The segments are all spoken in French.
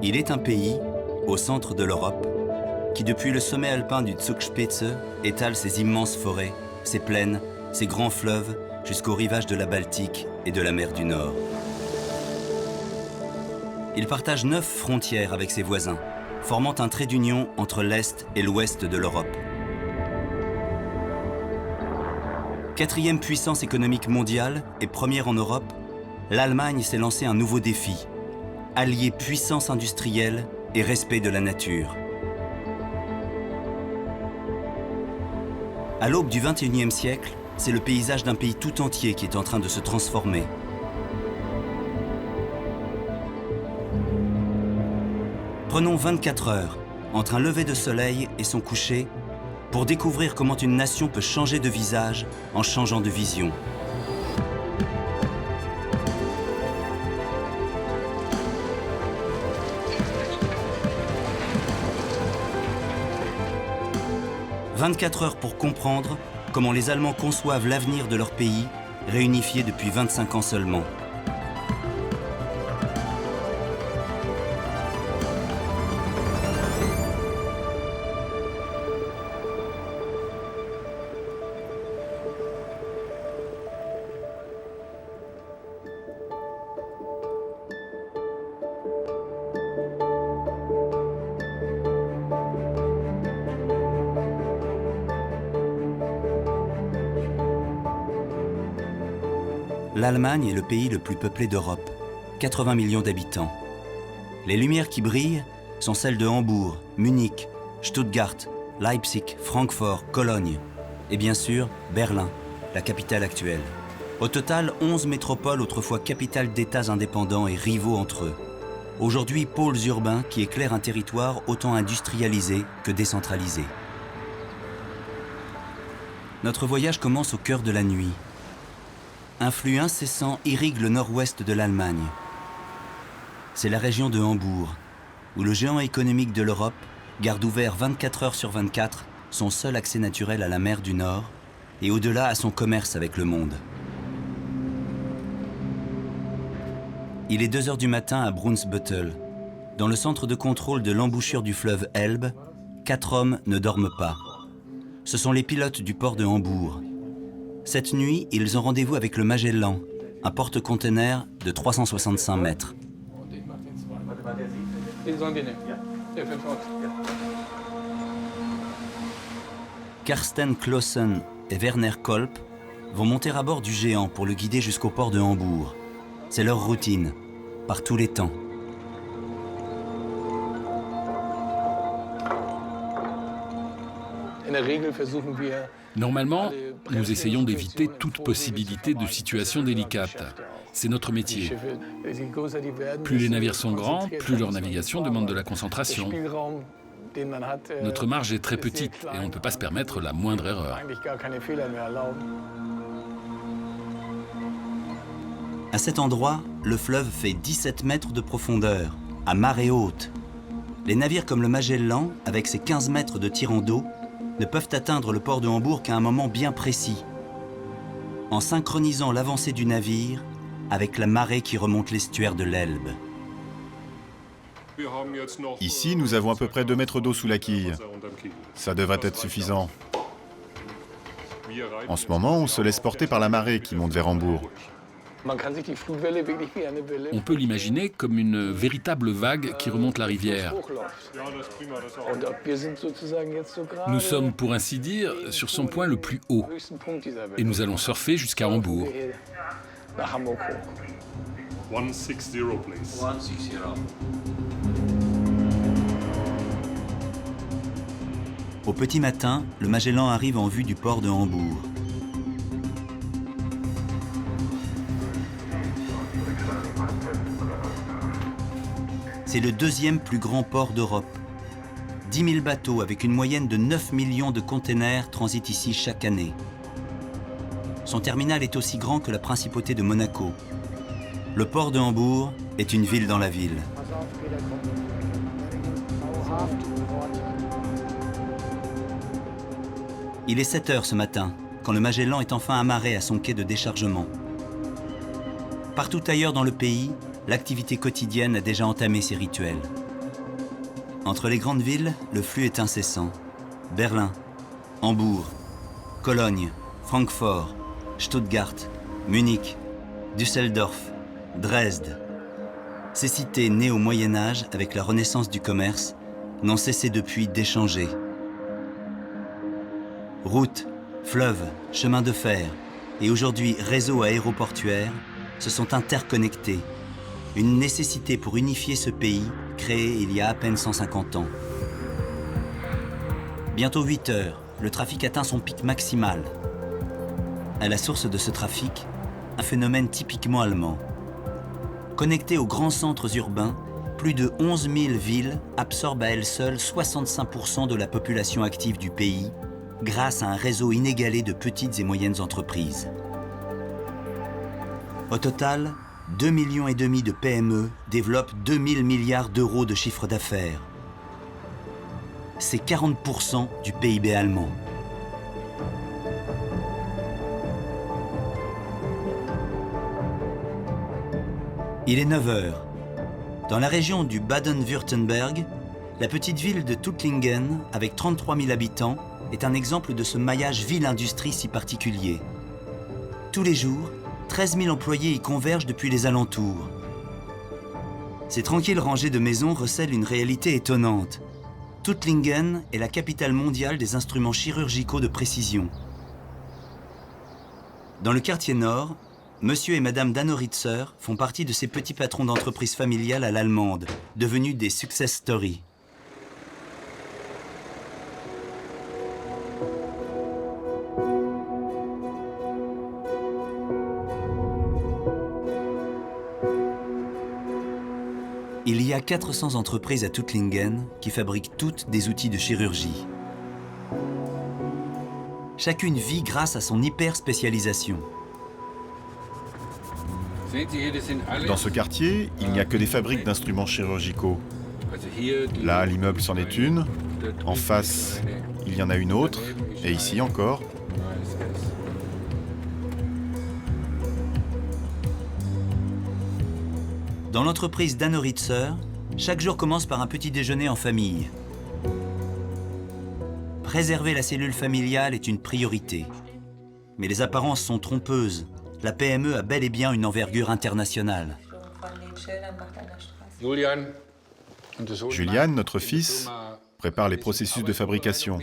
Il est un pays, au centre de l'Europe, qui depuis le sommet alpin du Zugspitze étale ses immenses forêts, ses plaines, ses grands fleuves jusqu'au rivage de la Baltique et de la mer du Nord. Il partage 9 frontières avec ses voisins, formant un trait d'union entre l'Est et l'Ouest de l'Europe. Quatrième puissance économique mondiale et première en Europe, l'Allemagne s'est lancé un nouveau défi, allier puissance industrielle et respect de la nature. À l'aube du XXIe siècle, c'est le paysage d'un pays tout entier qui est en train de se transformer. Prenons 24 heures, entre un lever de soleil et son coucher, pour découvrir comment une nation peut changer de visage en changeant de vision. « 24 heures pour comprendre comment les Allemands conçoivent l'avenir de leur pays, réunifié depuis 25 ans seulement. » L'Allemagne est le pays le plus peuplé d'Europe, 80 millions d'habitants. Les lumières qui brillent sont celles de Hambourg, Munich, Stuttgart, Leipzig, Francfort, Cologne et bien sûr Berlin, la capitale actuelle. Au total, 11 métropoles autrefois capitales d'États indépendants et rivaux entre eux. Aujourd'hui, pôles urbains qui éclairent un territoire autant industrialisé que décentralisé. Notre voyage commence au cœur de la nuit. Un flux incessant irrigue le nord-ouest de l'Allemagne. C'est la région de Hambourg, où le géant économique de l'Europe garde ouvert 24 heures sur 24 son seul accès naturel à la mer du Nord et au-delà à son commerce avec le monde. Il est 2 heures du matin à Brunsbüttel. Dans le centre de contrôle de l'embouchure du fleuve Elbe, 4 hommes ne dorment pas. Ce sont les pilotes du port de Hambourg. Cette nuit, ils ont rendez-vous avec le Magellan, un porte-container de 365 mètres. Karsten Clausen et Werner Kolb vont monter à bord du géant pour le guider jusqu'au port de Hambourg. C'est leur routine, par tous les temps. Normalement, nous essayons d'éviter toute possibilité de situation délicate. C'est notre métier. Plus les navires sont grands, plus leur navigation demande de la concentration. Notre marge est très petite et on ne peut pas se permettre la moindre erreur. À cet endroit, le fleuve fait 17 mètres de profondeur, à marée haute. Les navires comme le Magellan, avec ses 15 mètres de tirant d'eau, ne peuvent atteindre le port de Hambourg qu'à un moment bien précis, en synchronisant l'avancée du navire avec la marée qui remonte l'estuaire de l'Elbe. Ici, nous avons à peu près 2 mètres d'eau sous la quille. Ça devrait être suffisant. En ce moment, on se laisse porter par la marée qui monte vers Hambourg. On peut l'imaginer comme une véritable vague qui remonte la rivière. Nous sommes, pour ainsi dire, sur son point le plus haut. Et nous allons surfer jusqu'à Hambourg. 160, please. 160. Au petit matin, le Magellan arrive en vue du port de Hambourg. C'est le 2e plus grand port d'Europe. 10 000 bateaux avec une moyenne de 9 millions de containers transitent ici chaque année. Son terminal est aussi grand que la principauté de Monaco. Le port de Hambourg est une ville dans la ville. Il est 7 heures ce matin, quand le Magellan est enfin amarré à son quai de déchargement. Partout ailleurs dans le pays, l'activité quotidienne a déjà entamé ses rituels. Entre les grandes villes, le flux est incessant. Berlin, Hambourg, Cologne, Francfort, Stuttgart, Munich, Düsseldorf, Dresde. Ces cités nées au Moyen-Âge avec la renaissance du commerce n'ont cessé depuis d'échanger. Routes, fleuves, chemins de fer et aujourd'hui réseaux aéroportuaires se sont interconnectés. Une nécessité pour unifier ce pays créé il y a à peine 150 ans. Bientôt 8 heures, le trafic atteint son pic maximal. À la source de ce trafic, un phénomène typiquement allemand. Connectées aux grands centres urbains, plus de 11 000 villes absorbent à elles seules 65% de la population active du pays grâce à un réseau inégalé de petites et moyennes entreprises. Au total, 2,5 millions de PME développent 2 000 milliards d'euros de chiffre d'affaires. C'est 40% du PIB allemand. Il est 9 heures. Dans la région du Baden-Württemberg, la petite ville de Tuttlingen, avec 33 000 habitants, est un exemple de ce maillage ville-industrie si particulier. Tous les jours, 13 000 employés y convergent depuis les alentours. Ces tranquilles rangées de maisons recèlent une réalité étonnante. Tuttlingen est la capitale mondiale des instruments chirurgicaux de précision. Dans le quartier nord, Monsieur et Madame Danoritzer font partie de ces petits patrons d'entreprises familiales à l'allemande, devenus des success stories. Il y a 400 entreprises à Tuttlingen qui fabriquent toutes des outils de chirurgie. Chacune vit grâce à son hyper-spécialisation. Dans ce quartier, il n'y a que des fabriques d'instruments chirurgicaux. Là, l'immeuble c'en est une. En face, il y en a une autre. Et ici encore. Dans l'entreprise Danoritzer, chaque jour commence par un petit déjeuner en famille. Préserver la cellule familiale est une priorité. Mais les apparences sont trompeuses. La PME a bel et bien une envergure internationale. Julian, notre fils, prépare les processus de fabrication.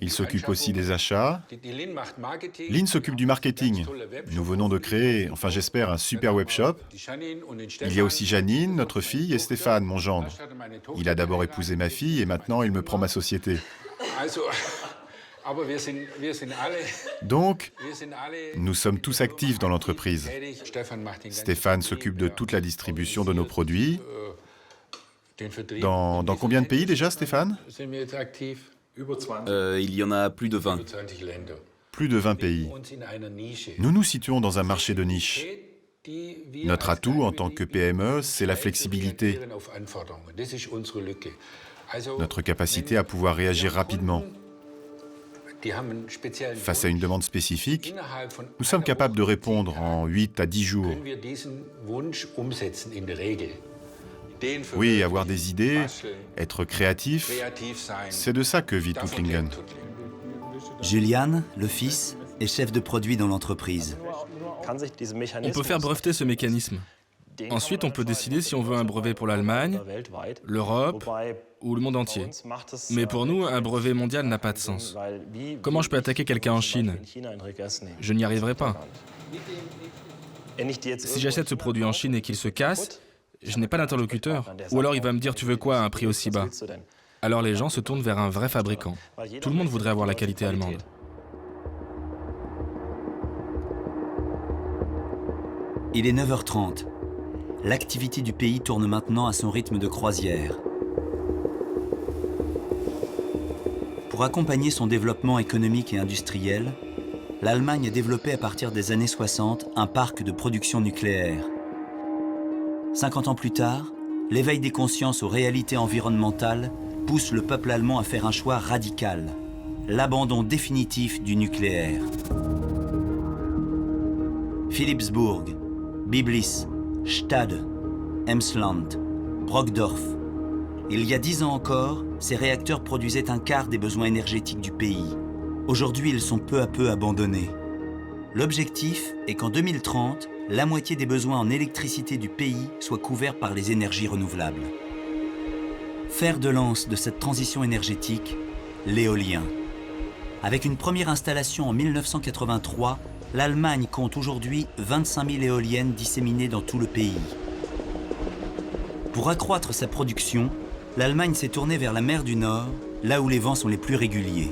Il s'occupe aussi des achats. Lynn s'occupe du marketing. Nous venons de créer, enfin j'espère, un super webshop. Il y a aussi Janine, notre fille, et Stéphane, mon gendre. Il a d'abord épousé ma fille et maintenant il me prend ma société. Donc, nous sommes tous actifs dans l'entreprise. Stéphane s'occupe de toute la distribution de nos produits. Dans combien de pays déjà, Stéphane ? Il y en a plus de 20. Plus de 20 pays. Nous nous situons dans un marché de niche. Notre atout en tant que PME, c'est la flexibilité. Notre capacité à pouvoir réagir rapidement. Face à une demande spécifique, nous sommes capables de répondre en 8 à 10 jours. Oui, avoir des idées, être créatif, c'est de ça que vit Tuttlingen. Julian, le fils, est chef de produit dans l'entreprise. On peut faire breveter ce mécanisme. Ensuite, on peut décider si on veut un brevet pour l'Allemagne, l'Europe ou le monde entier. Mais pour nous, un brevet mondial n'a pas de sens. Comment je peux attaquer quelqu'un en Chine ? Je n'y arriverai pas. Si j'achète ce produit en Chine et qu'il se casse, je n'ai pas d'interlocuteur. Ou alors il va me dire « tu veux quoi à un prix aussi bas ?» Alors les gens se tournent vers un vrai fabricant. Tout le monde voudrait avoir la qualité allemande. Il est 9h30. L'activité du pays tourne maintenant à son rythme de croisière. Pour accompagner son développement économique et industriel, l'Allemagne a développé à partir des années 60 un parc de production nucléaire. 50 ans plus tard, l'éveil des consciences aux réalités environnementales pousse le peuple allemand à faire un choix radical, l'abandon définitif du nucléaire. Philipsburg, Biblis, Stade, Emsland, Brockdorf. Il y a 10 ans encore, ces réacteurs produisaient un quart des besoins énergétiques du pays. Aujourd'hui, ils sont peu à peu abandonnés. L'objectif est qu'en 2030, la moitié des besoins en électricité du pays soit couvert par les énergies renouvelables. Fer de lance de cette transition énergétique, l'éolien. Avec une première installation en 1983, l'Allemagne compte aujourd'hui 25 000 éoliennes disséminées dans tout le pays. Pour accroître sa production, l'Allemagne s'est tournée vers la mer du Nord, là où les vents sont les plus réguliers.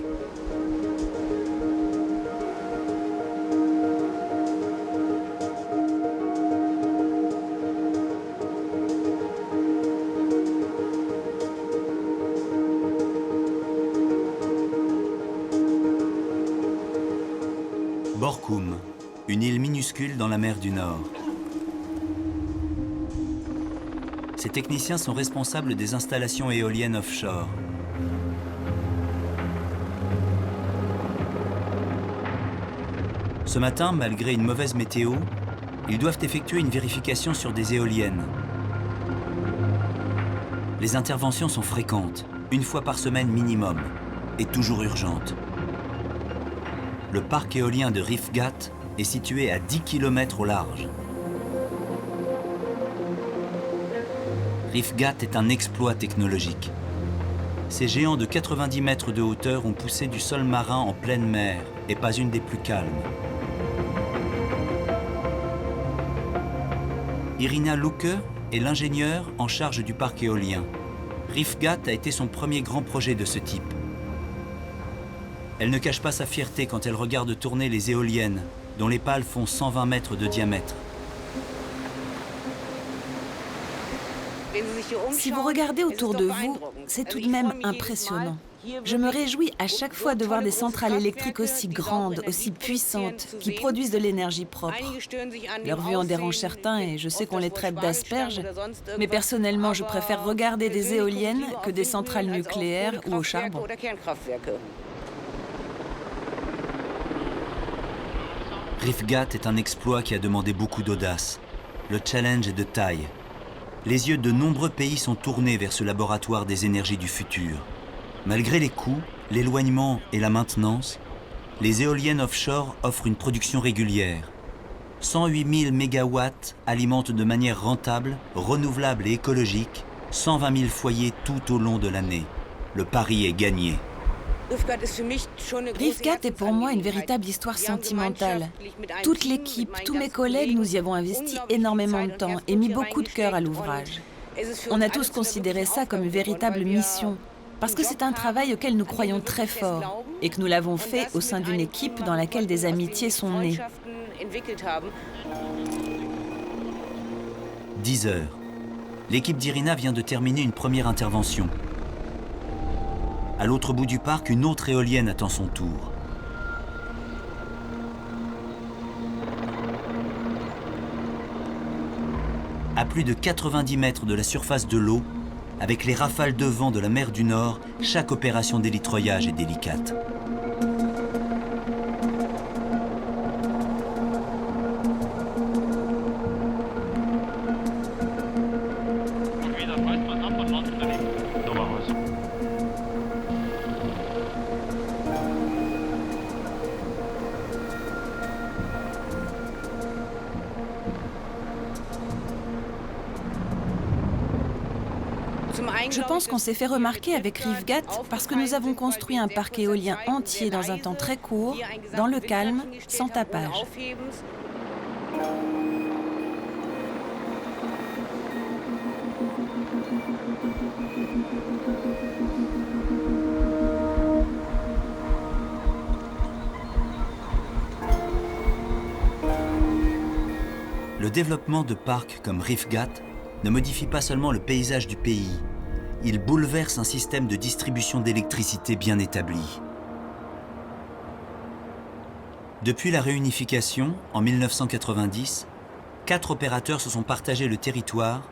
Borkum, une île minuscule dans la mer du Nord. Ces techniciens sont responsables des installations éoliennes offshore. Ce matin, malgré une mauvaise météo, ils doivent effectuer une vérification sur des éoliennes. Les interventions sont fréquentes, une fois par semaine minimum, et toujours urgentes. Le parc éolien de Riffgat est situé à 10 km au large. Riffgat est un exploit technologique. Ces géants de 90 mètres de hauteur ont poussé du sol marin en pleine mer, et pas une des plus calmes. Irina Lucke est l'ingénieure en charge du parc éolien. Riffgat a été son premier grand projet de ce type. Elle ne cache pas sa fierté quand elle regarde tourner les éoliennes, dont les pales font 120 mètres de diamètre. Si vous regardez autour de vous, c'est tout de même impressionnant. Je me réjouis à chaque fois de voir des centrales électriques aussi grandes, aussi puissantes, qui produisent de l'énergie propre. Leur vue en dérange certains et je sais qu'on les traite d'asperges, mais personnellement, je préfère regarder des éoliennes que des centrales nucléaires ou au charbon. Riffgat est un exploit qui a demandé beaucoup d'audace. Le challenge est de taille. Les yeux de nombreux pays sont tournés vers ce laboratoire des énergies du futur. Malgré les coûts, l'éloignement et la maintenance, les éoliennes offshore offrent une production régulière. 108 000 mégawatts alimentent de manière rentable, renouvelable et écologique 120 000 foyers tout au long de l'année. Le pari est gagné. Riffgat est pour moi une véritable histoire sentimentale. Toute l'équipe, tous mes collègues, nous y avons investi énormément de temps et mis beaucoup de cœur à l'ouvrage. On a tous considéré ça comme une véritable mission, parce que c'est un travail auquel nous croyons très fort et que nous l'avons fait au sein d'une équipe dans laquelle des amitiés sont nées. 10 heures. L'équipe d'Irina vient de terminer une première intervention. À l'autre bout du parc, une autre éolienne attend son tour. À plus de 90 mètres de la surface de l'eau, avec les rafales de vent de la mer du Nord, chaque opération d'élitroyage est délicate. Je pense qu'on s'est fait remarquer avec Riffgat parce que nous avons construit un parc éolien entier dans un temps très court, dans le calme, sans tapage. Le développement de parcs comme Riffgat ne modifie pas seulement le paysage du pays, il bouleverse un système de distribution d'électricité bien établi. Depuis la réunification, en 1990, 4 opérateurs se sont partagés le territoire,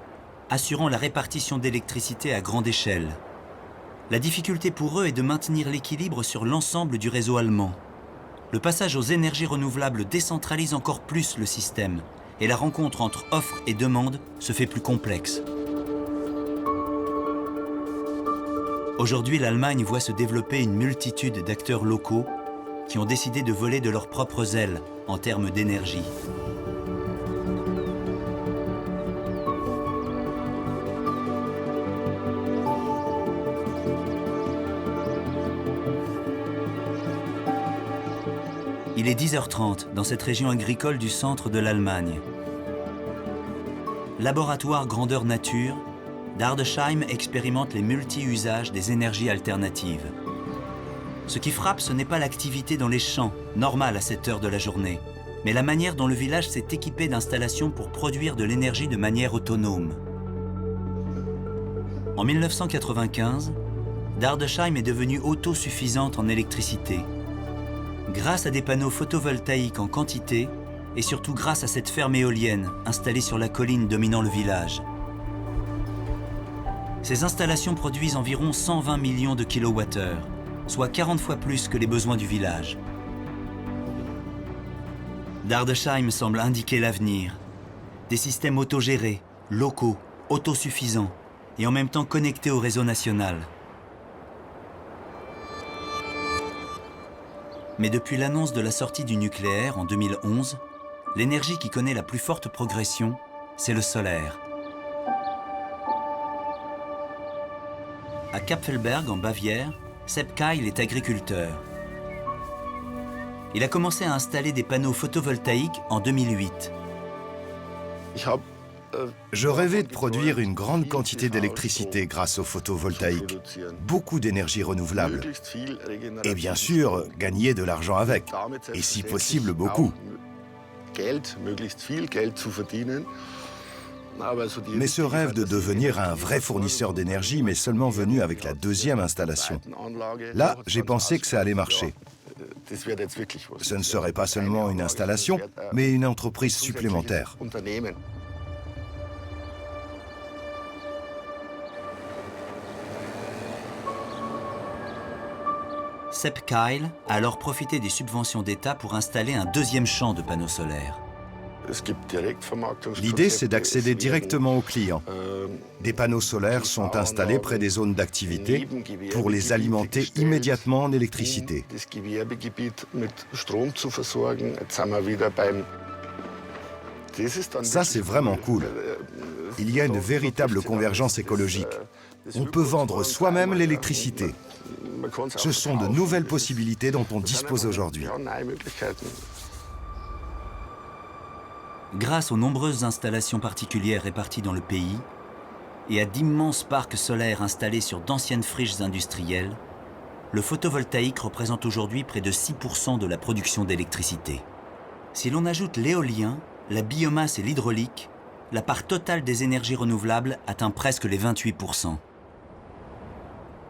assurant la répartition d'électricité à grande échelle. La difficulté pour eux est de maintenir l'équilibre sur l'ensemble du réseau allemand. Le passage aux énergies renouvelables décentralise encore plus le système et la rencontre entre offre et demande se fait plus complexe. Aujourd'hui, l'Allemagne voit se développer une multitude d'acteurs locaux qui ont décidé de voler de leurs propres ailes en termes d'énergie. Il est 10h30 dans cette région agricole du centre de l'Allemagne. Laboratoire grandeur nature, Dardesheim expérimente les multi-usages des énergies alternatives. Ce qui frappe, ce n'est pas l'activité dans les champs, normale à cette heure de la journée, mais la manière dont le village s'est équipé d'installations pour produire de l'énergie de manière autonome. En 1995, Dardesheim est devenue autosuffisante en électricité. Grâce à des panneaux photovoltaïques en quantité et surtout grâce à cette ferme éolienne installée sur la colline dominant le village. Ces installations produisent environ 120 millions de kilowattheures, soit 40 fois plus que les besoins du village. Dardesheim semble indiquer l'avenir. Des systèmes autogérés, locaux, autosuffisants et en même temps connectés au réseau national. Mais depuis l'annonce de la sortie du nucléaire en 2011, l'énergie qui connaît la plus forte progression, c'est le solaire. À Kapfenberg, en Bavière, Sepp Keil est agriculteur. Il a commencé à installer des panneaux photovoltaïques en 2008. Je rêvais de produire une grande quantité d'électricité grâce au photovoltaïque, beaucoup d'énergie renouvelable, et bien sûr, gagner de l'argent avec, et si possible, beaucoup. Mais ce rêve de devenir un vrai fournisseur d'énergie m'est seulement venu avec la deuxième installation. Là, j'ai pensé que ça allait marcher. Ce ne serait pas seulement une installation, mais une entreprise supplémentaire. Sepp Keil a alors profité des subventions d'État pour installer un deuxième champ de panneaux solaires. L'idée, c'est d'accéder directement aux clients. Des panneaux solaires sont installés près des zones d'activité pour les alimenter immédiatement en électricité. Ça, c'est vraiment cool. Il y a une véritable convergence écologique. On peut vendre soi-même l'électricité. Ce sont de nouvelles possibilités dont on dispose aujourd'hui. Grâce aux nombreuses installations particulières réparties dans le pays et à d'immenses parcs solaires installés sur d'anciennes friches industrielles, le photovoltaïque représente aujourd'hui près de 6% de la production d'électricité. Si l'on ajoute l'éolien, la biomasse et l'hydraulique, la part totale des énergies renouvelables atteint presque les 28%.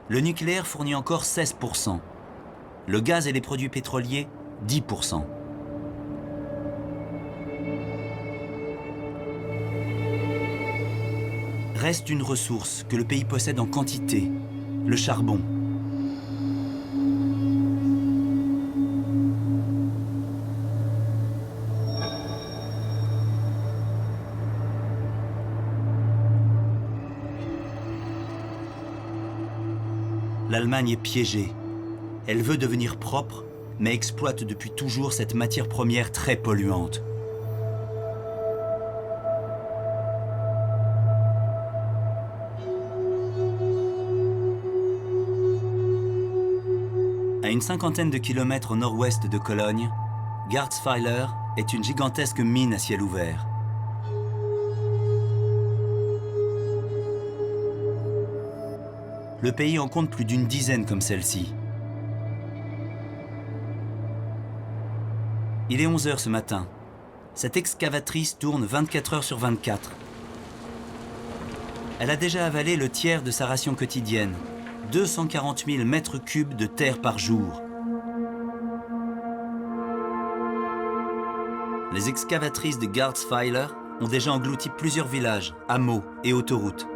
Le nucléaire fournit encore 16%. Le gaz et les produits pétroliers, 10%. Reste une ressource que le pays possède en quantité, le charbon. L'Allemagne est piégée. Elle veut devenir propre, mais exploite depuis toujours cette matière première très polluante. À une cinquantaine de kilomètres au nord-ouest de Cologne, Garzweiler est une gigantesque mine à ciel ouvert. Le pays en compte plus d'une dizaine comme celle-ci. Il est 11h ce matin. Cette excavatrice tourne 24 heures sur 24. Elle a déjà avalé le tiers de sa ration quotidienne, 240 000 mètres cubes de terre par jour. Les excavatrices de Garzweiler ont déjà englouti plusieurs villages, hameaux et autoroutes.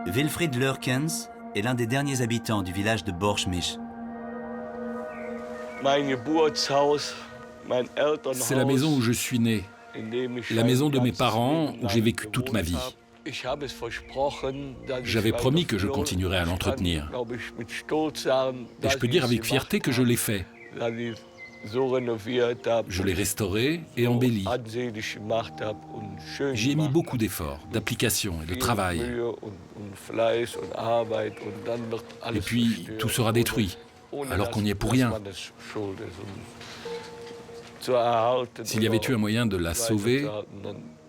Wilfried Lurkens est l'un des derniers habitants du village de Borchmisch. C'est la maison où je suis né, la maison de mes parents où j'ai vécu toute ma vie. J'avais promis que je continuerais à l'entretenir. Et je peux dire avec fierté que je l'ai fait. Je l'ai restauré et embelli. J'y ai mis beaucoup d'efforts, d'application et de travail. Et puis, tout sera détruit, alors qu'on n'y est pour rien. S'il y avait eu un moyen de la sauver,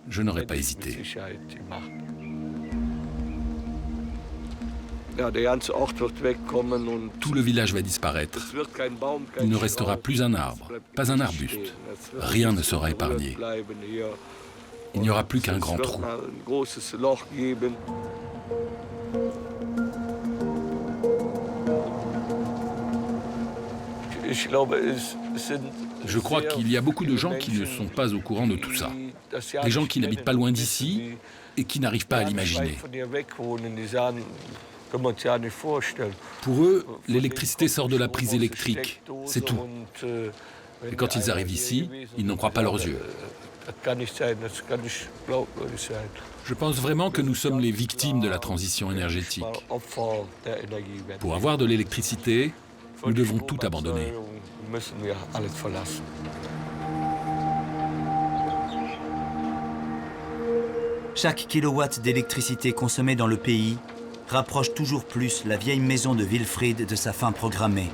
je n'aurais pas hésité. Tout le village va disparaître. Il ne restera plus un arbre, pas un arbuste. Rien ne sera épargné. Il n'y aura plus qu'un grand trou. Je crois qu'il y a beaucoup de gens qui ne sont pas au courant de tout ça. Des gens qui n'habitent pas loin d'ici et qui n'arrivent pas à l'imaginer. Pour eux, l'électricité sort de la prise électrique, c'est tout. Et quand ils arrivent ici, ils n'en croient pas leurs yeux. Je pense vraiment que nous sommes les victimes de la transition énergétique. Pour avoir de l'électricité, nous devons tout abandonner. Chaque kilowatt d'électricité consommée dans le pays rapproche toujours plus la vieille maison de Wilfried de sa fin programmée.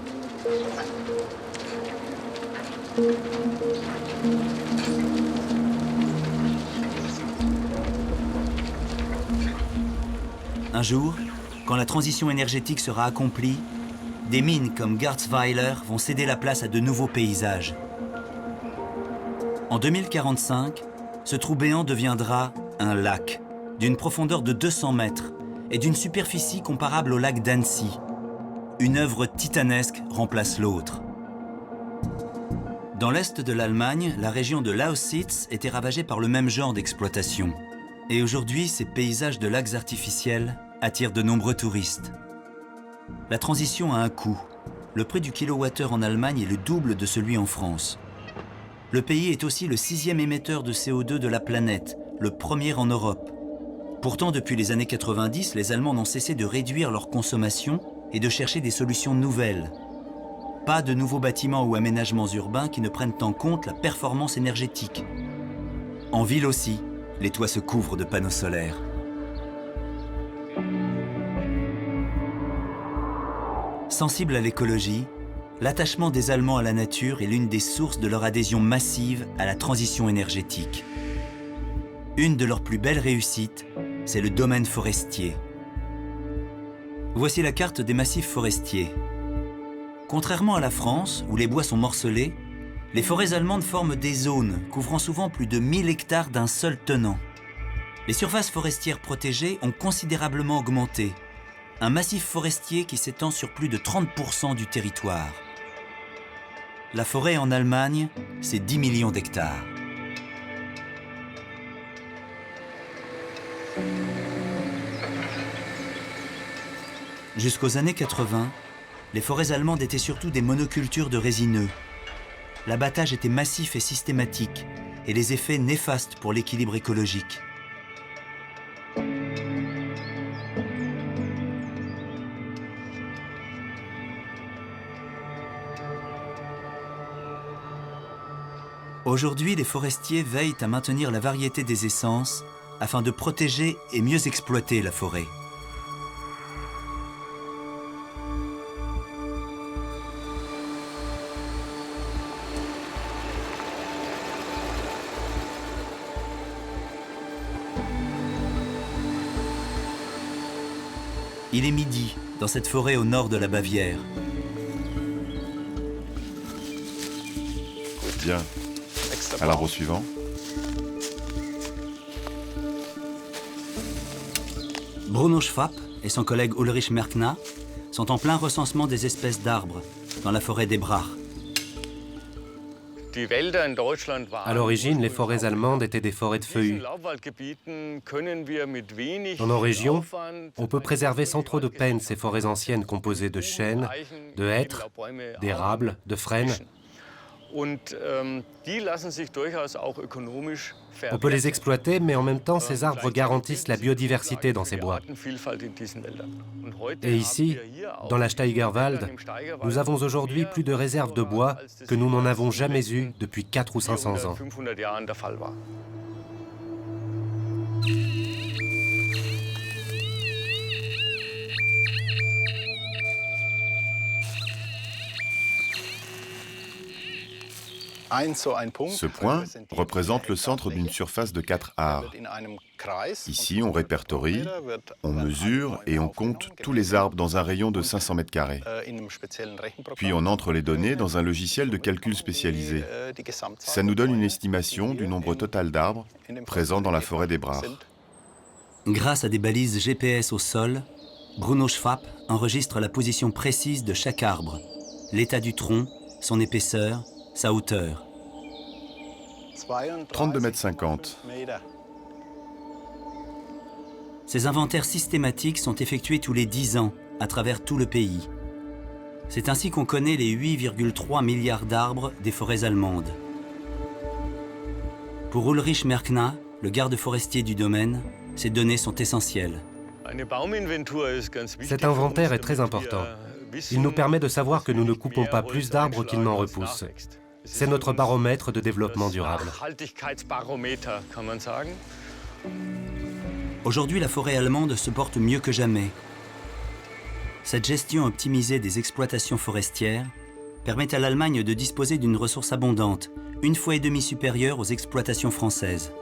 Un jour, quand la transition énergétique sera accomplie, des mines comme Garzweiler vont céder la place à de nouveaux paysages. En 2045, ce trou béant deviendra un lac, d'une profondeur de 200 mètres et d'une superficie comparable au lac d'Annecy. Une œuvre titanesque remplace l'autre. Dans l'est de l'Allemagne, la région de Lausitz était ravagée par le même genre d'exploitation. Et aujourd'hui, ces paysages de lacs artificiels attirent de nombreux touristes. La transition a un coût. Le prix du kilowattheure en Allemagne est le double de celui en France. Le pays est aussi le 6e émetteur de CO2 de la planète, le premier en Europe. Pourtant, depuis les années 90, les Allemands n'ont cessé de réduire leur consommation et de chercher des solutions nouvelles. Pas de nouveaux bâtiments ou aménagements urbains qui ne prennent en compte la performance énergétique. En ville aussi, les toits se couvrent de panneaux solaires. Sensible à l'écologie, l'attachement des Allemands à la nature est l'une des sources de leur adhésion massive à la transition énergétique. Une de leurs plus belles réussites, c'est le domaine forestier. Voici la carte des massifs forestiers. Contrairement à la France, où les bois sont morcelés, les forêts allemandes forment des zones couvrant souvent plus de 1000 hectares d'un seul tenant. Les surfaces forestières protégées ont considérablement augmenté. Un massif forestier qui s'étend sur plus de 30% du territoire. La forêt en Allemagne, c'est 10 millions d'hectares. Jusqu'aux années 80, les forêts allemandes étaient surtout des monocultures de résineux. L'abattage était massif et systématique, et les effets néfastes pour l'équilibre écologique. Aujourd'hui, les forestiers veillent à maintenir la variété des essences afin de protéger et mieux exploiter la forêt. Il est midi dans cette forêt au nord de la Bavière. Bien. À l'arbre suivant. Bruno Schwab et son collègue Ulrich Merkna sont en plein recensement des espèces d'arbres dans la forêt d'Ebrach. À l'origine, les forêts allemandes étaient des forêts de feuillus. Dans nos régions, on peut préserver sans trop de peine ces forêts anciennes composées de chênes, de hêtres, d'érables, de frênes. On peut les exploiter, mais en même temps, ces arbres garantissent la biodiversité dans ces bois. Et ici, dans la Steigerwald, nous avons aujourd'hui plus de réserves de bois que nous n'en avons jamais eues depuis 400 ou 500 ans. Ce point représente le centre d'une surface de 4 ares. Ici, on répertorie, on mesure et on compte tous les arbres dans un rayon de 500 mètres carrés. Puis on entre les données dans un logiciel de calcul spécialisé. Ça nous donne une estimation du nombre total d'arbres présents dans la forêt des Brach. Grâce à des balises GPS au sol, Bruno Schwab enregistre la position précise de chaque arbre, l'état du tronc, son épaisseur, sa hauteur. 32,50 mètres. Ces inventaires systématiques sont effectués tous les 10 ans à travers tout le pays. C'est ainsi qu'on connaît les 8,3 milliards d'arbres des forêts allemandes. Pour Ulrich Merkna, le garde forestier du domaine, ces données sont essentielles. Cet inventaire est très important. Il nous permet de savoir que nous ne coupons pas plus d'arbres qu'ils n'en repoussent. C'est notre baromètre de développement durable. Aujourd'hui, la forêt allemande se porte mieux que jamais. Cette gestion optimisée des exploitations forestières permet à l'Allemagne de disposer d'une ressource abondante, 1,5 fois supérieure aux exploitations françaises.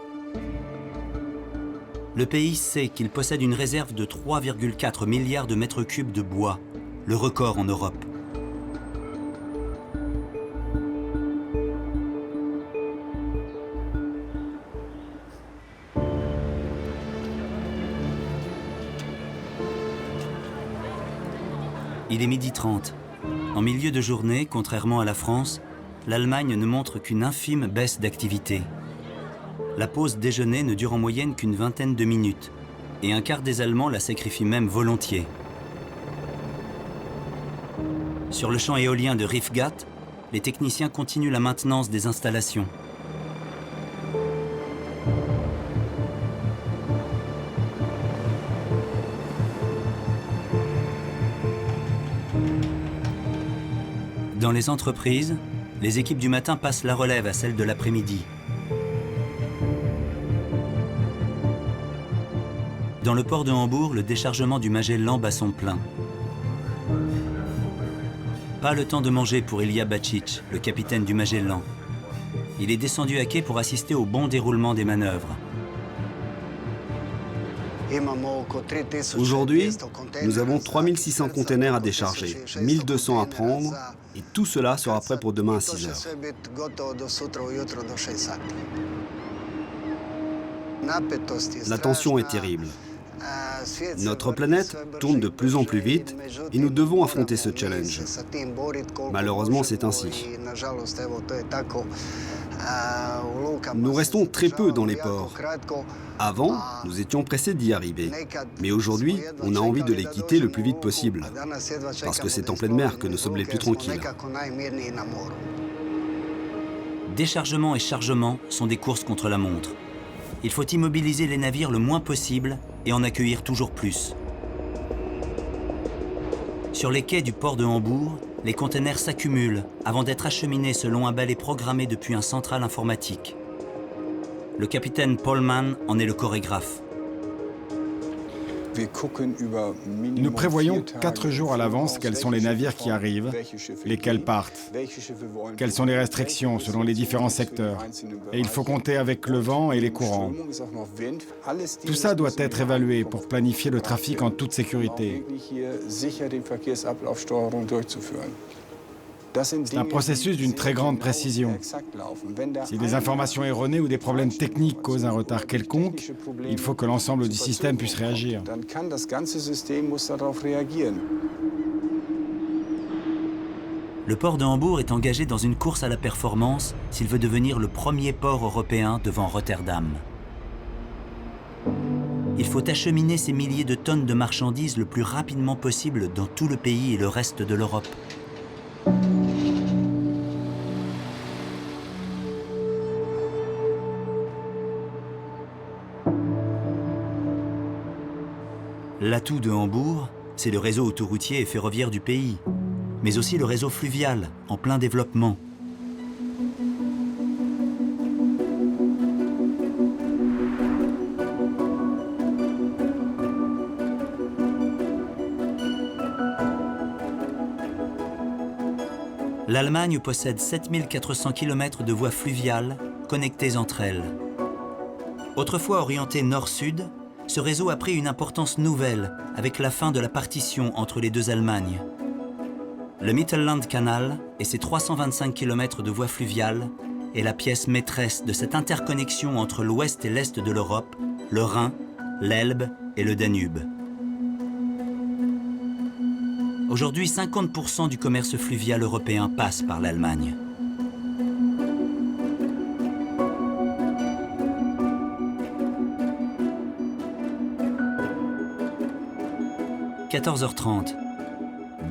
Le pays sait qu'il possède une réserve de 3,4 milliards de mètres cubes de bois, le record en Europe. Il est 12h30. En milieu de journée, contrairement à la France, l'Allemagne ne montre qu'une infime baisse d'activité. La pause déjeuner ne dure en moyenne qu'une vingtaine de minutes, et un quart des Allemands la sacrifient même volontiers. Sur le champ éolien de Riffgat, les techniciens continuent la maintenance des installations. Dans les entreprises, les équipes du matin passent la relève à celles de l'après-midi. Dans le port de Hambourg, le déchargement du Magellan bat son plein. Pas le temps de manger pour Ilya Bačić, le capitaine du Magellan. Il est descendu à quai pour assister au bon déroulement des manœuvres. Aujourd'hui, nous avons 3600 containers à décharger, 1200 à prendre, et tout cela sera prêt pour demain à 6 heures. La tension est terrible. Notre planète tourne de plus en plus vite et nous devons affronter ce challenge. Malheureusement, c'est ainsi. Nous restons très peu dans les ports. Avant, nous étions pressés d'y arriver. Mais aujourd'hui, on a envie de les quitter le plus vite possible. Parce que c'est en pleine mer que nous sommes les plus tranquilles. Déchargement et chargement sont des courses contre la montre. Il faut immobiliser les navires le moins possible et en accueillir toujours plus. Sur les quais du port de Hambourg, les conteneurs s'accumulent avant d'être acheminés selon un balai programmé depuis un central informatique. Le capitaine Pollmann en est le chorégraphe. Nous prévoyons 4 jours à l'avance quels sont les navires qui arrivent, lesquels partent, quelles sont les restrictions selon les différents secteurs. Et il faut compter avec le vent et les courants. Tout ça doit être évalué pour planifier le trafic en toute sécurité. C'est un processus d'une très grande précision. Si des informations erronées ou des problèmes techniques causent un retard quelconque, il faut que l'ensemble du système puisse réagir. Le port de Hambourg est engagé dans une course à la performance s'il veut devenir le premier port européen devant Rotterdam. Il faut acheminer ces milliers de tonnes de marchandises le plus rapidement possible dans tout le pays et le reste de l'Europe. L'atout de Hambourg, c'est le réseau autoroutier et ferroviaire du pays, mais aussi le réseau fluvial, en plein développement. L'Allemagne possède 7400 km de voies fluviales connectées entre elles. Autrefois orienté nord-sud, ce réseau a pris une importance nouvelle avec la fin de la partition entre les deux Allemagnes. Le Mittellandkanal et ses 325 km de voies fluviales est la pièce maîtresse de cette interconnexion entre l'ouest et l'est de l'Europe, le Rhin, l'Elbe et le Danube. Aujourd'hui, 50% du commerce fluvial européen passe par l'Allemagne. « 14h30.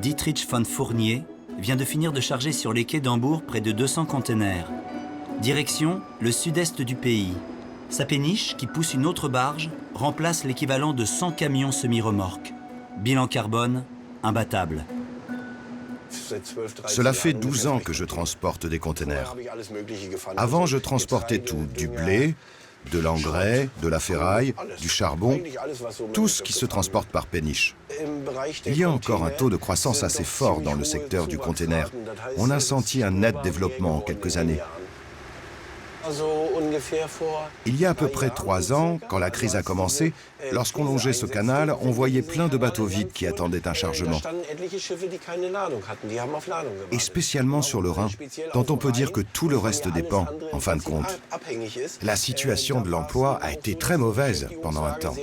Dietrich von Fournier vient de finir de charger sur les quais d'Hambourg près de 200 containers. Direction le sud-est du pays. Sa péniche, qui pousse une autre barge, remplace l'équivalent de 100 camions semi-remorques. Bilan carbone, imbattable. Cela fait 12 ans que je transporte des containers. Avant, je transportais tout, du blé, de l'engrais, de la ferraille, du charbon, tout ce qui se transporte par péniche. Il y a encore un taux de croissance assez fort dans le secteur du container. On a senti un net développement en quelques années. Il y a à peu près 3 ans, quand la crise a commencé, lorsqu'on longeait ce canal, on voyait plein de bateaux vides qui attendaient un chargement. Et spécialement sur le Rhin, dont on peut dire que tout le reste dépend, en fin de compte. La situation de l'emploi a été très mauvaise pendant un temps.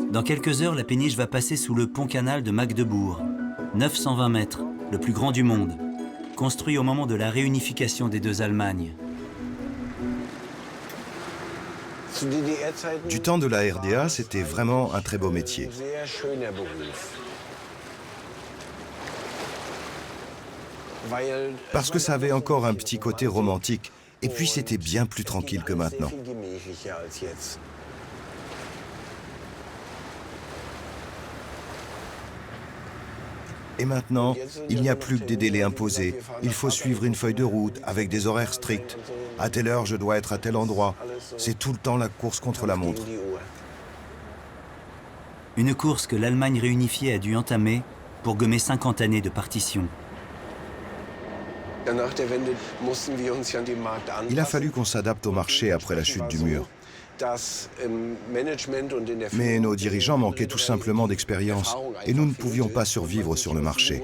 Dans quelques heures, la péniche va passer sous le pont-canal de Magdebourg, 920 mètres. Le plus grand du monde, construit au moment de la réunification des deux Allemagnes. Du temps de la RDA, c'était vraiment un très beau métier. Parce que ça avait encore un petit côté romantique, et puis c'était bien plus tranquille que maintenant. Et maintenant, il n'y a plus que des délais imposés. Il faut suivre une feuille de route avec des horaires stricts. À telle heure, je dois être à tel endroit. C'est tout le temps la course contre la montre. Une course que l'Allemagne réunifiée a dû entamer pour gommer 50 années de partition. Il a fallu qu'on s'adapte au marché après la chute du mur. Mais nos dirigeants manquaient tout simplement d'expérience et nous ne pouvions pas survivre sur le marché.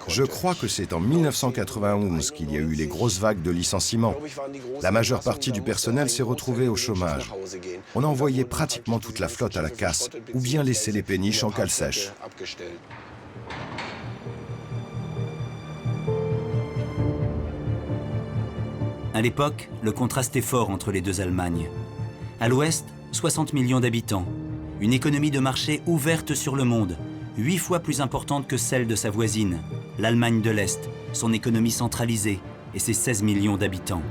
Je crois que c'est en 1991 qu'il y a eu les grosses vagues de licenciements. La majeure partie du personnel s'est retrouvée au chômage. On envoyait pratiquement toute la flotte à la casse ou bien laissait les péniches en cale sèche. À l'époque, le contraste est fort entre les deux Allemagnes. À l'ouest, 60 millions d'habitants, une économie de marché ouverte sur le monde, 8 fois plus importante que celle de sa voisine, l'Allemagne de l'Est, son économie centralisée et ses 16 millions d'habitants.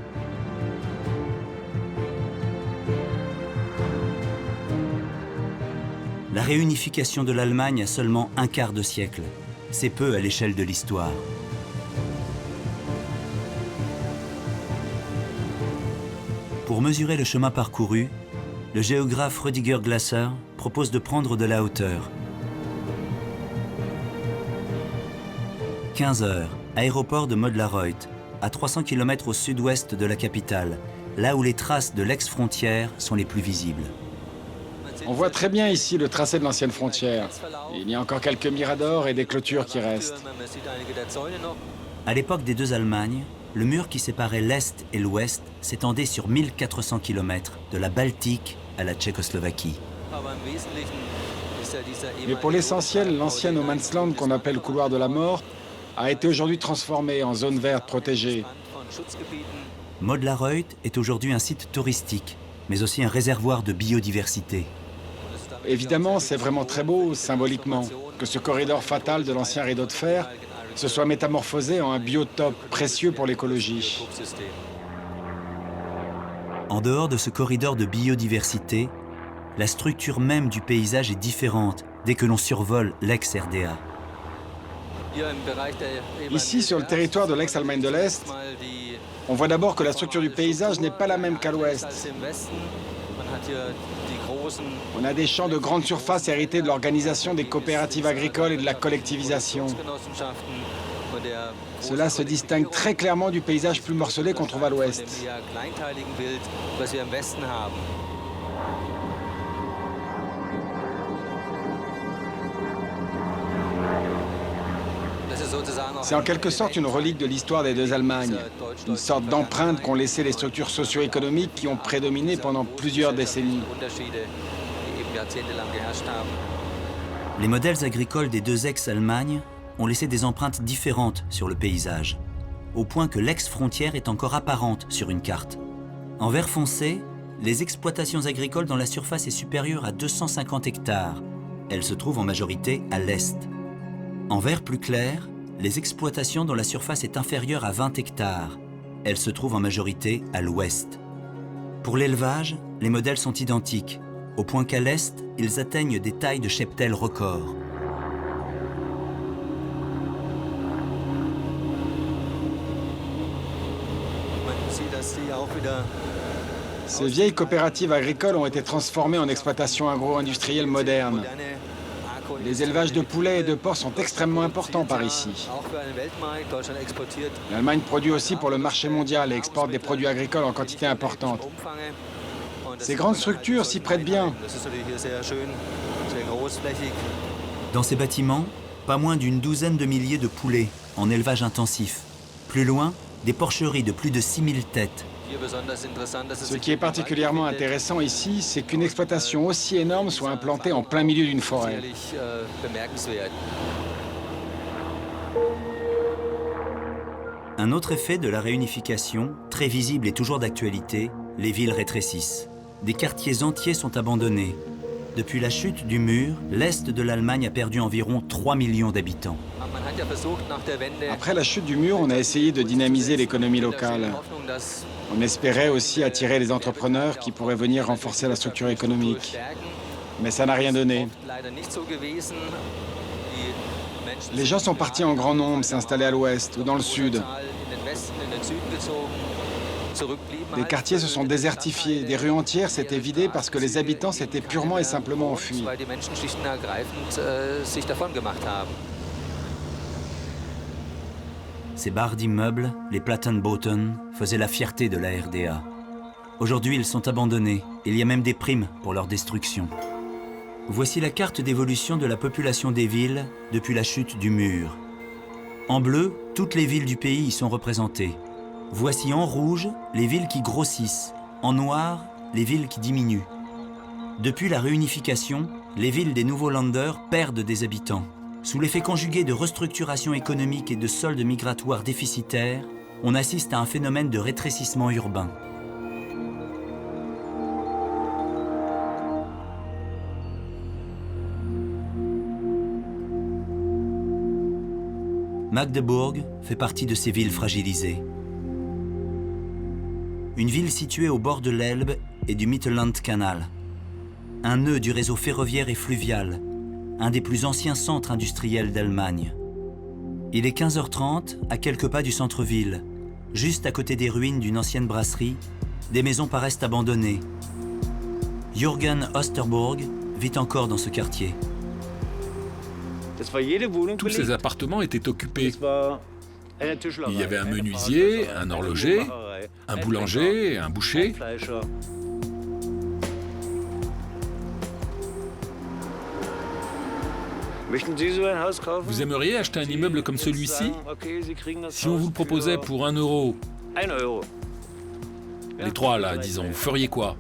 La réunification de l'Allemagne a seulement un quart de siècle. C'est peu à l'échelle de l'histoire. Pour mesurer le chemin parcouru, le géographe Rüdiger Glasser propose de prendre de la hauteur. 15 heures, aéroport de Modlareuth, à 300 km au sud-ouest de la capitale, là où les traces de l'ex-frontière sont les plus visibles. On voit très bien ici le tracé de l'ancienne frontière. Il y a encore quelques miradors et des clôtures qui restent. À l'époque des deux Allemagnes, le mur qui séparait l'Est et l'Ouest s'étendait sur 1400 km, de la Baltique à la Tchécoslovaquie. Mais pour l'essentiel, l'ancien no man's land qu'on appelle couloir de la mort a été aujourd'hui transformé en zone verte protégée. Modlareuth est aujourd'hui un site touristique, mais aussi un réservoir de biodiversité. Évidemment, c'est vraiment très beau, symboliquement, que ce corridor fatal de l'ancien rideau de fer se soit métamorphosé en un biotope précieux pour l'écologie. En dehors de ce corridor de biodiversité, la structure même du paysage est différente dès que l'on survole l'ex-RDA. Ici, sur le territoire de l'ex-Allemagne de l'Est, on voit d'abord que la structure du paysage n'est pas la même qu'à l'ouest. On a des champs de grande surface hérités de l'organisation des coopératives agricoles et de la collectivisation. Cela se distingue très clairement du paysage plus morcelé qu'on trouve à l'ouest. C'est en quelque sorte une relique de l'histoire des deux Allemagnes, une sorte d'empreinte qu'ont laissé les structures socio-économiques qui ont prédominé pendant plusieurs décennies. Les modèles agricoles des deux ex-Allemagnes ont laissé des empreintes différentes sur le paysage, au point que l'ex-frontière est encore apparente sur une carte. En vert foncé, les exploitations agricoles dont la surface est supérieure à 250 hectares. Elles se trouvent en majorité à l'est. En vert plus clair, les exploitations dont la surface est inférieure à 20 hectares. Elles se trouvent en majorité à l'ouest. Pour l'élevage, les modèles sont identiques, au point qu'à l'est, ils atteignent des tailles de cheptel records. Ces vieilles coopératives agricoles ont été transformées en exploitations agro-industrielles modernes. Les élevages de poulets et de porcs sont extrêmement importants par ici. L'Allemagne produit aussi pour le marché mondial et exporte des produits agricoles en quantité importante. Ces grandes structures s'y prêtent bien. Dans ces bâtiments, pas moins d'une douzaine de milliers de poulets en élevage intensif. Plus loin, des porcheries de plus de 6000 têtes. Ce qui est particulièrement intéressant ici, c'est qu'une exploitation aussi énorme soit implantée en plein milieu d'une forêt. Un autre effet de la réunification, très visible et toujours d'actualité, les villes rétrécissent. Des quartiers entiers sont abandonnés. Depuis la chute du mur, l'Est de l'Allemagne a perdu environ 3 millions d'habitants. Après la chute du mur, on a essayé de dynamiser l'économie locale. On espérait aussi attirer les entrepreneurs qui pourraient venir renforcer la structure économique. Mais ça n'a rien donné. Les gens sont partis en grand nombre s'installer à l'ouest ou dans le sud. Des quartiers se sont désertifiés, des rues entières s'étaient vidées parce que les habitants s'étaient purement et simplement enfuis. Ces barres d'immeubles, les Plattenbauten, faisaient la fierté de la RDA. Aujourd'hui, ils sont abandonnés. Il y a même des primes pour leur destruction. Voici la carte d'évolution de la population des villes depuis la chute du mur. En bleu, toutes les villes du pays y sont représentées. Voici en rouge les villes qui grossissent, en noir les villes qui diminuent. Depuis la réunification, les villes des nouveaux Länder perdent des habitants. Sous l'effet conjugué de restructuration économique et de soldes migratoires déficitaires, on assiste à un phénomène de rétrécissement urbain. Magdebourg fait partie de ces villes fragilisées. Une ville située au bord de l'Elbe et du Mittellandkanal. Un nœud du réseau ferroviaire et fluvial, un des plus anciens centres industriels d'Allemagne. Il est 15h30, à quelques pas du centre-ville. Juste à côté des ruines d'une ancienne brasserie, des maisons paraissent abandonnées. Jürgen Osterburg vit encore dans ce quartier. Tous ces appartements étaient occupés. Il y avait un menuisier, un horloger, un boulanger, un boucher. Vous aimeriez acheter un immeuble comme celui-ci? Si on vous le proposait pour 1 euro, les trois là, disons, vous feriez quoi?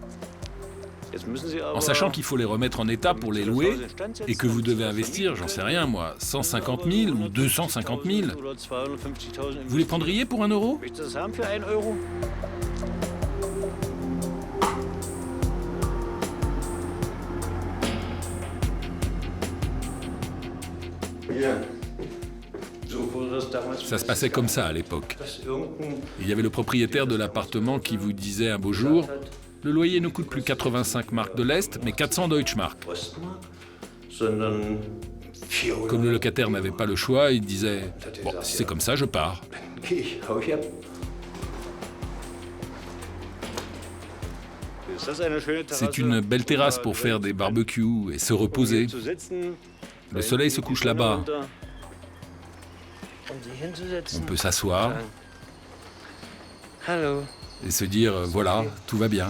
En sachant qu'il faut les remettre en état pour les louer et que vous devez investir, j'en sais rien moi, 150 000 ou 250 000. Vous les prendriez pour 1 euro ? Ça se passait comme ça à l'époque. Il y avait le propriétaire de l'appartement qui vous disait un beau jour « Le loyer ne coûte plus 85 marks de l'Est, mais 400 Deutschmark ». Comme le locataire n'avait pas le choix, il disait « Bon, si c'est comme ça, je pars ». C'est une belle terrasse pour faire des barbecues et se reposer. Le soleil se couche là-bas. On peut s'asseoir et se dire, voilà, tout va bien.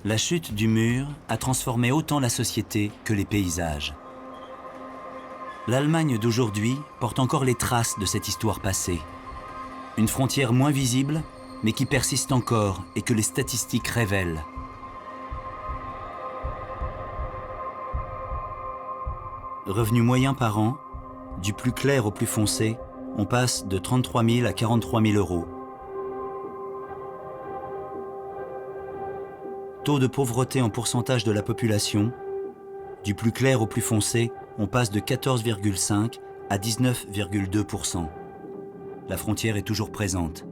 La chute du mur a transformé autant la société que les paysages. L'Allemagne d'aujourd'hui porte encore les traces de cette histoire passée. Une frontière moins visible, mais qui persiste encore et que les statistiques révèlent. Revenu moyen par an, du plus clair au plus foncé, on passe de 33 000 à 43 000 euros. Taux de pauvreté en pourcentage de la population, du plus clair au plus foncé, on passe de 14,5 à 19,2%. La frontière est toujours présente.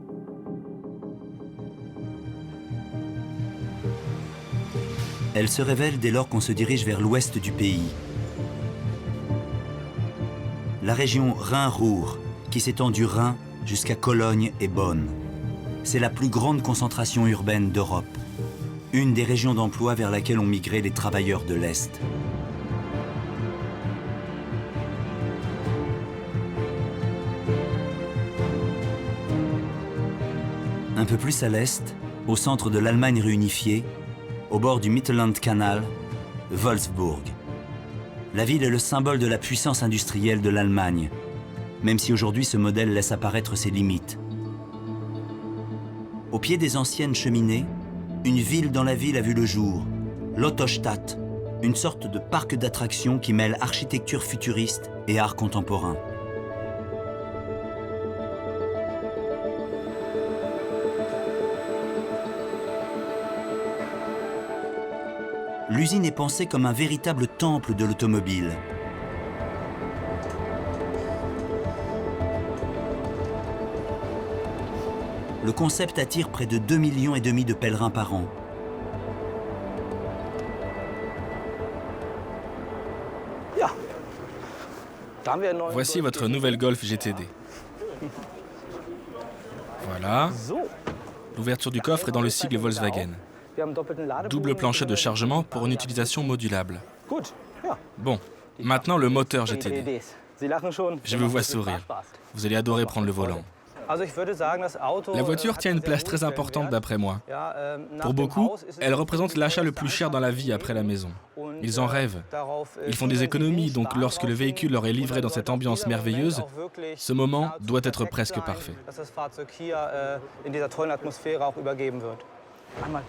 Elle se révèle dès lors qu'on se dirige vers l'ouest du pays. La région Rhin-Ruhr, qui s'étend du Rhin jusqu'à Cologne et Bonn. C'est la plus grande concentration urbaine d'Europe. Une des régions d'emploi vers laquelle ont migré les travailleurs de l'Est. Un peu plus à l'est, au centre de l'Allemagne réunifiée, au bord du Mittellandkanal, Wolfsburg. La ville est le symbole de la puissance industrielle de l'Allemagne, même si aujourd'hui ce modèle laisse apparaître ses limites. Au pied des anciennes cheminées, une ville dans la ville a vu le jour, l'Ottostadt, une sorte de parc d'attractions qui mêle architecture futuriste et art contemporain. L'usine est pensée comme un véritable temple de l'automobile. Le concept attire près de 2,5 millions de pèlerins par an. Voici votre nouvelle Golf GTD. Voilà. L'ouverture du coffre est dans le sigle Volkswagen. Double plancher de chargement pour une utilisation modulable. Bon, maintenant le moteur GTD. Je vous vois sourire. Vous allez adorer prendre le volant. La voiture tient une place très importante d'après moi. Pour beaucoup, elle représente l'achat le plus cher dans la vie après la maison. Ils en rêvent. Ils font des économies, donc lorsque le véhicule leur est livré dans cette ambiance merveilleuse, ce moment doit être presque parfait.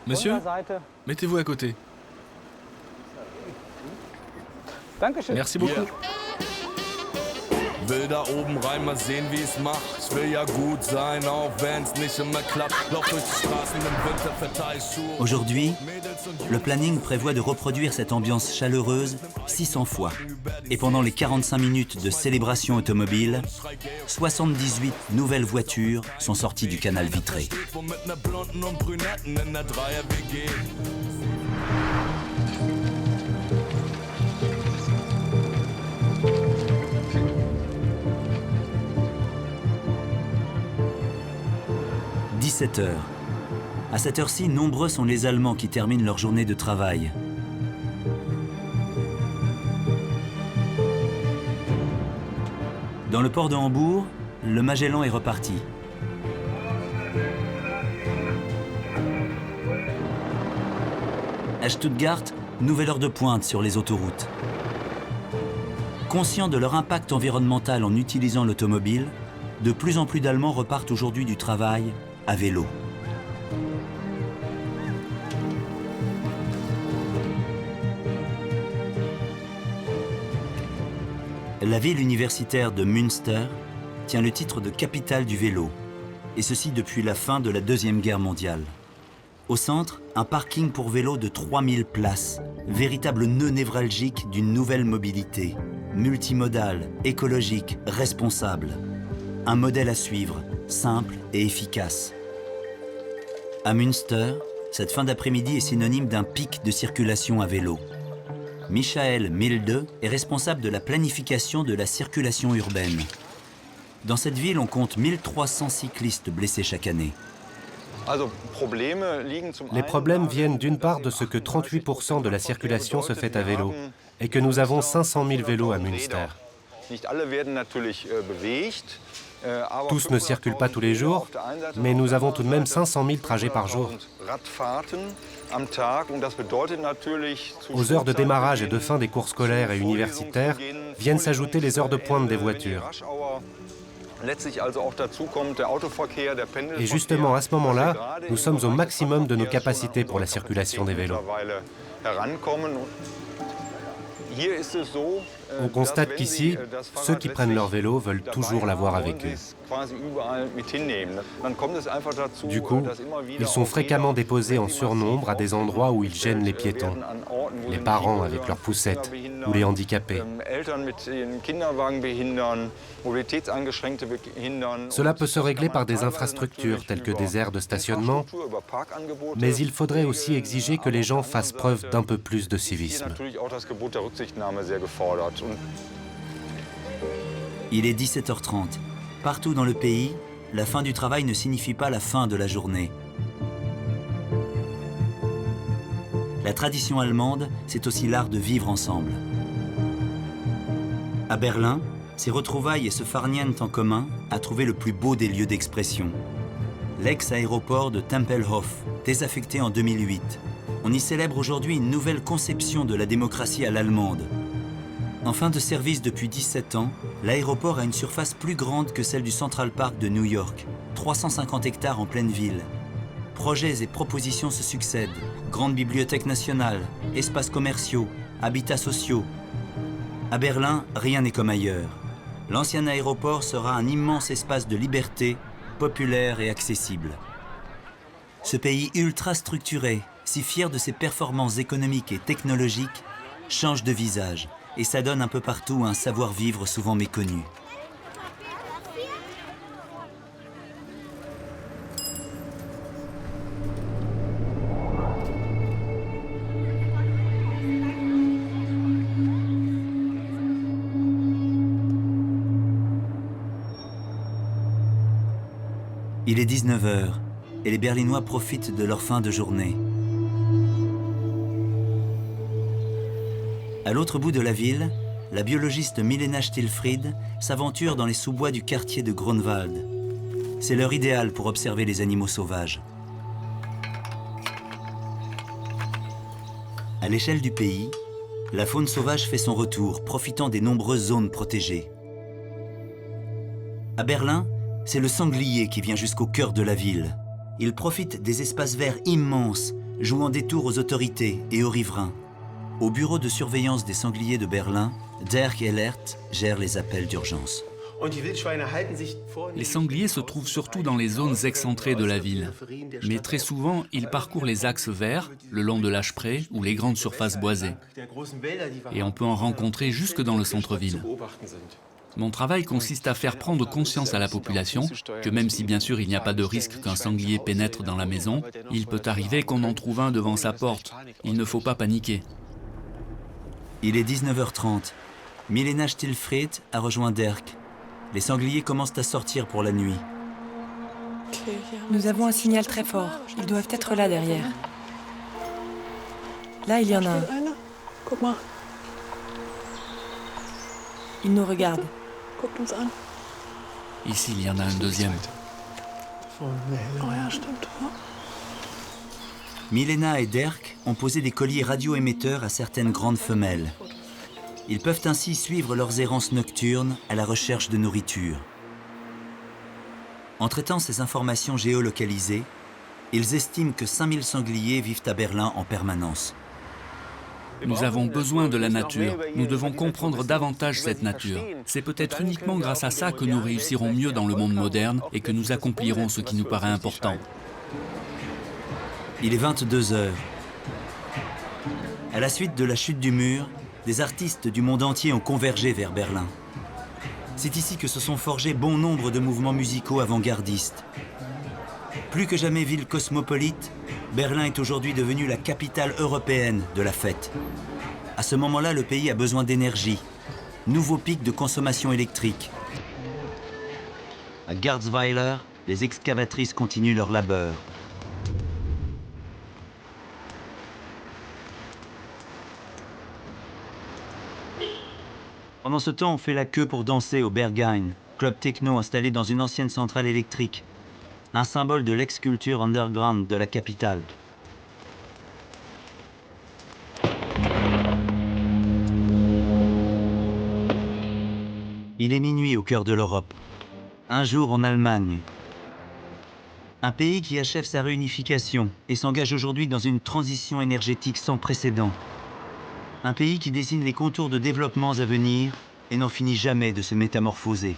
Monsieur, mettez-vous à côté. Merci beaucoup. Will da oben rein mal sehen, wie es macht. Ich will ja gut sein, auch wenn's nicht immer klappt. Lauf durch die Straßen im Winter, verteil Schuhe. Aujourd'hui, le planning prévoit de reproduire cette ambiance chaleureuse 600 fois. Et pendant les 45 minutes de célébration automobile, 78 nouvelles voitures sont sorties du canal vitré. 17 heures. À cette heure-ci, nombreux sont les Allemands qui terminent leur journée de travail. Dans le port de Hambourg, le Magellan est reparti. À Stuttgart, nouvelle heure de pointe sur les autoroutes. Conscients de leur impact environnemental en utilisant l'automobile, de plus en plus d'Allemands repartent aujourd'hui du travail à vélo. La ville universitaire de Münster tient le titre de capitale du vélo, et ceci depuis la fin de la Deuxième Guerre mondiale. Au centre, un parking pour vélo de 3000 places, véritable nœud névralgique d'une nouvelle mobilité, multimodale, écologique, responsable. Un modèle à suivre, simple et efficace. À Münster, cette fin d'après-midi est synonyme d'un pic de circulation à vélo. Michael Milde est responsable de la planification de la circulation urbaine. Dans cette ville, on compte 1300 cyclistes blessés chaque année. Les problèmes viennent d'une part de ce que 38% de la circulation se fait à vélo et que nous avons 500 000 vélos à Münster. Tous ne circulent pas tous les jours, mais nous avons tout de même 500 000 trajets par jour. Aux heures de démarrage et de fin des cours scolaires et universitaires viennent s'ajouter les heures de pointe des voitures. Et justement, à ce moment-là, nous sommes au maximum de nos capacités pour la circulation des vélos. On constate qu'ici, ceux qui prennent leur vélo veulent toujours l'avoir avec eux. Du coup, ils sont fréquemment déposés en surnombre à des endroits où ils gênent les piétons, les parents avec leurs poussettes ou les handicapés. Cela peut se régler par des infrastructures telles que des aires de stationnement, mais il faudrait aussi exiger que les gens fassent preuve d'un peu plus de civisme. Il est 17h30. Partout dans le pays, la fin du travail ne signifie pas la fin de la journée. La tradition allemande, c'est aussi l'art de vivre ensemble. À Berlin, ces retrouvailles et ce farniente en commun a trouvé le plus beau des lieux d'expression. L'ex-aéroport de Tempelhof, désaffecté en 2008. On y célèbre aujourd'hui une nouvelle conception de la démocratie à l'allemande. En fin de service depuis 17 ans, l'aéroport a une surface plus grande que celle du Central Park de New York, 350 hectares en pleine ville. Projets et propositions se succèdent, grande bibliothèque nationale, espaces commerciaux, habitats sociaux. À Berlin, rien n'est comme ailleurs. L'ancien aéroport sera un immense espace de liberté, populaire et accessible. Ce pays ultra structuré, si fier de ses performances économiques et technologiques, change de visage et s'adonne un peu partout à un savoir-vivre souvent méconnu. Il est 19h et les Berlinois profitent de leur fin de journée. À l'autre bout de la ville, la biologiste Milena Stilfried s'aventure dans les sous-bois du quartier de Grunwald. C'est l'heure idéale pour observer les animaux sauvages. À l'échelle du pays, la faune sauvage fait son retour, profitant des nombreuses zones protégées. À Berlin, c'est le sanglier qui vient jusqu'au cœur de la ville. Il profite des espaces verts immenses, jouant des tours aux autorités et aux riverains. Au bureau de surveillance des sangliers de Berlin, Dirk Ehlert gère les appels d'urgence. Les sangliers se trouvent surtout dans les zones excentrées de la ville. Mais très souvent, ils parcourent les axes verts, le long de l'Aschpree ou les grandes surfaces boisées. Et on peut en rencontrer jusque dans le centre-ville. Mon travail consiste à faire prendre conscience à la population que même si bien sûr il n'y a pas de risque qu'un sanglier pénètre dans la maison, il peut arriver qu'on en trouve un devant sa porte. Il ne faut pas paniquer. Il est 19h30. Milena Stilfried a rejoint Dirk. Les sangliers commencent à sortir pour la nuit. Nous avons un signal très fort. Ils doivent être là derrière. Là, il y en a un. Ils nous regardent. Ici, il y en a un deuxième. Milena et Dirk ont posé des colliers radioémetteurs à certaines grandes femelles. Ils peuvent ainsi suivre leurs errances nocturnes à la recherche de nourriture. En traitant ces informations géolocalisées, ils estiment que 5000 sangliers vivent à Berlin en permanence. Nous avons besoin de la nature. Nous devons comprendre davantage cette nature. C'est peut-être uniquement grâce à ça que nous réussirons mieux dans le monde moderne et que nous accomplirons ce qui nous paraît important. Il est 22 heures. À la suite de la chute du mur, des artistes du monde entier ont convergé vers Berlin. C'est ici que se sont forgés bon nombre de mouvements musicaux avant-gardistes. Plus que jamais ville cosmopolite, Berlin est aujourd'hui devenue la capitale européenne de la fête. À ce moment-là, le pays a besoin d'énergie. Nouveau pic de consommation électrique. À Garzweiler, les excavatrices continuent leur labeur. Pendant ce temps, on fait la queue pour danser au Berghain, club techno installé dans une ancienne centrale électrique. Un symbole de l'ex-culture underground de la capitale. Il est minuit au cœur de l'Europe. Un jour en Allemagne. Un pays qui achève sa réunification et s'engage aujourd'hui dans une transition énergétique sans précédent. Un pays qui dessine les contours de développements à venir et n'en finit jamais de se métamorphoser.